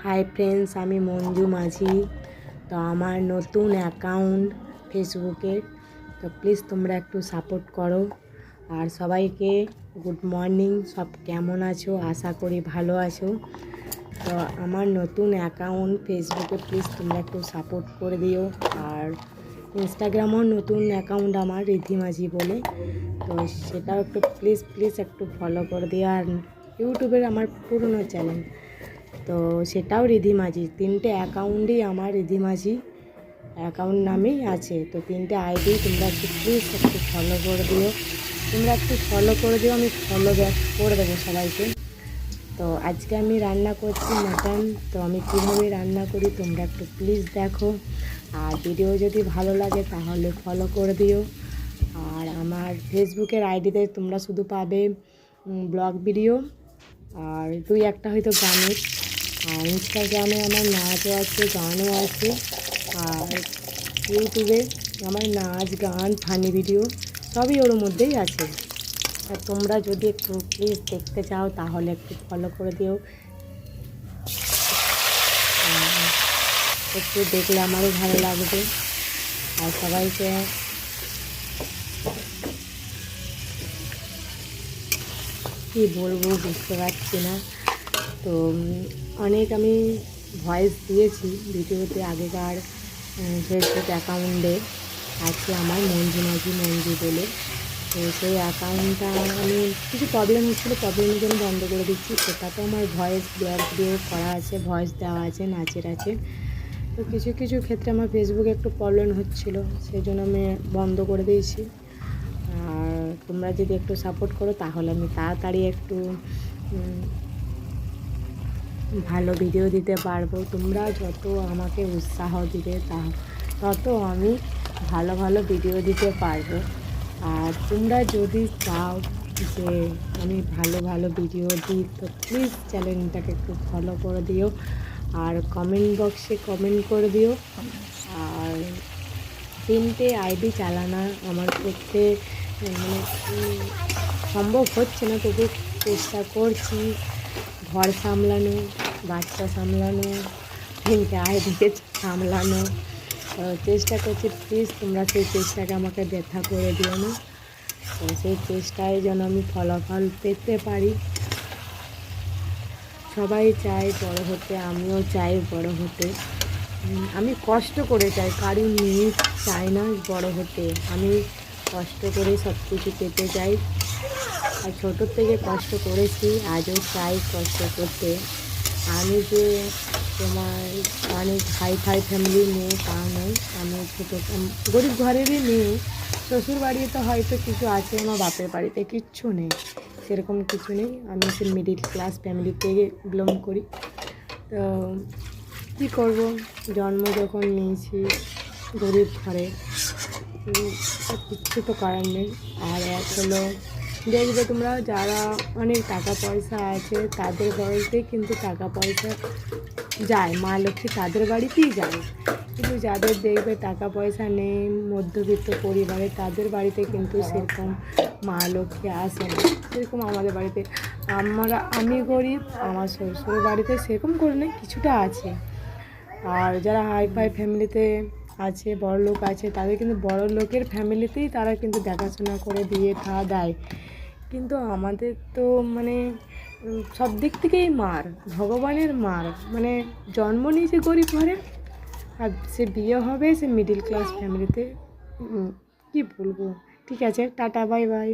Hi friends, আমি মঞ্জু মাঝি। তো আমার নতুন অ্যাকাউন্ট ফেসবুকে, তো প্লিজ তোমরা একটু সাপোর্ট করো। আর সবাইকে গুড মর্নিং, সব কেমন আছো? আশা করি ভালো আছো। তো আমার নতুন অ্যাকাউন্ট ফেসবুকে, প্লিজ তোমরা একটু সাপোর্ট করে দিও। আর ইনস্টাগ্রামেও নতুন অ্যাকাউন্ট আমার রিধি মাঝি বলে, তো সেটাও একটু প্লিজ একটু ফলো করে দিও। আর ইউটিউবের আমার পুরনো চ্যানেল, তো সেটাও রিধি মাঝি। তিনটে অ্যাকাউন্টই আমার রিধি মাঝি অ্যাকাউন্ট নামেই আছে। তো তিনটে আইডি তোমরা একটু প্লিজ একটু ফলো করে দিও। আমি ফলো ব্যাক করে দেবো সবাইকে। তো আজকে আমি রান্না করছি মাটন। তো আমি কীভাবে রান্না করি তোমরা একটু প্লিজ দেখো। আর ভিডিও যদি ভালো লাগে তাহলে ফলো করে দিও। আর আমার ফেসবুকের আইডিতে তোমরা শুধু পাবে ব্লগ ভিডিও আর দুই একটা হয়তো গানের। আর ইনস্টাগ্রামে আমার নাচও আছে, গানও আছে। আর ইউটিউবে আমার নাচ, গান, ফানি ভিডিও সবই ওর মধ্যেই আছে। আর তোমরা যদি একটু প্লিজ দেখতে চাও তাহলে একটু ফলো করে দিও। একটু দেখলে আমারও ভালো লাগবে। আর সবাইকে কী বলবো বুঝতে পারছি না। তো অনেক আমি ভয়েস দিয়েছি ভিডিওতে আগেকার ফেসবুক অ্যাকাউন্টে আছে আমার মঞ্জু বলে। তো সেই অ্যাকাউন্টটা আমি কিছু প্রবলেম হচ্ছিলো, প্রবলেমের জন্য বন্ধ করে দিচ্ছি। সেটাতেও আমার ভয়েস ব্লগ ভিডিও করা আছে, ভয়েস দেওয়া আছে, নাচের আছে। তো কিছু ক্ষেত্রে আমার ফেসবুকে একটু প্রবলেম হচ্ছিলো, সেই জন্য আমি বন্ধ করে দিয়েছি। আর তোমরা যদি একটু সাপোর্ট করো তাহলে আমি তাড়াতাড়ি একটু ভালো ভিডিও দিতে পারবো। তোমরা যত আমাকে উৎসাহ দিবে তত আমি ভালো ভিডিও দিতে পারবো। আর তোমরা যদি চাও যে আমি ভালো ভিডিও দিই তো প্লিজ চ্যানেলটাকে একটু ফলো করে দিও। আর কমেন্ট বক্সে কমেন্ট করে দিও। আর তিনটে আইডি চালানো আমার পক্ষে মানে সম্ভব হচ্ছে না, তবু চেষ্টা করছি। ঘর সামলানো, বাচ্চা সামলানো, তিনটে আইডিকে সামলানো চেষ্টা করছি। প্লিজ তোমরা সেই চেষ্টাকে আমাকে ব্যথা করে দিও না। তো সেই চেষ্টায় যেন আমি ফলাফল পেতে পারি। সবাই চায় বড় হতে, আমিও চাই বড় হতে। আমি কষ্ট করে চাই, কারণ নিয়ে চাই না বড় হতে। আমি কষ্ট করে সব কিছু পেতে চাই। আর ছোটোর থেকে কষ্ট করেছি, আজও চাই কষ্ট করতে। আমি যে তোমার অনেক হাই ফ্যামিলির মেয়ে তা নয়, আমি ছোটো গরিব ঘরেরই মেয়ে। শ্বশুর বাড়িতে হয়তো কিছু আছে, আমার বাপের বাড়িতে কিচ্ছু নেই, সেরকম কিছু নেই। আমি সে মিডিল ক্লাস ফ্যামিলি থেকে বিলং করি। তো কী করবো, জন্ম যখন নিয়েছি গরিব ঘরে, কিচ্ছু তো করার নেই। আর এক হলো দেখবে তোমরা যারা অনেক টাকা পয়সা আছে তাদের বাড়িতেই কিন্তু টাকা পয়সা যায়, মা লক্ষ্মী তাদের বাড়িতেই যায়। কিন্তু যাদের দেখবে টাকা পয়সা নেই, মধ্যবিত্ত পরিবারে, তাদের বাড়িতে কিন্তু সেরকম মা লক্ষ্মী আসে না। সেরকম আমাদের বাড়িতে আমি গরিব, আমার শ্বশুর বাড়িতে সেরকম করে নেই, কিছুটা আছে। আর যারা হাই ফ্যামিলিতে আছে, বড় লোক আছে, তাদের কিন্তু বড় লোকের ফ্যামিলিতেই তারা কিন্তু দেখাশোনা করে বিয়ে থা দেয়। কিন্তু আমাদের তো মানে সব দিক থেকেই মার, ভগবানের মার। মানে জন্ম নিয়েছে গরিব ঘরে, আর সে বিয়ে হবে সে মিডিল ক্লাস ফ্যামিলিতে। কী বলবো। ঠিক আছে, টাটা, বাই বাই।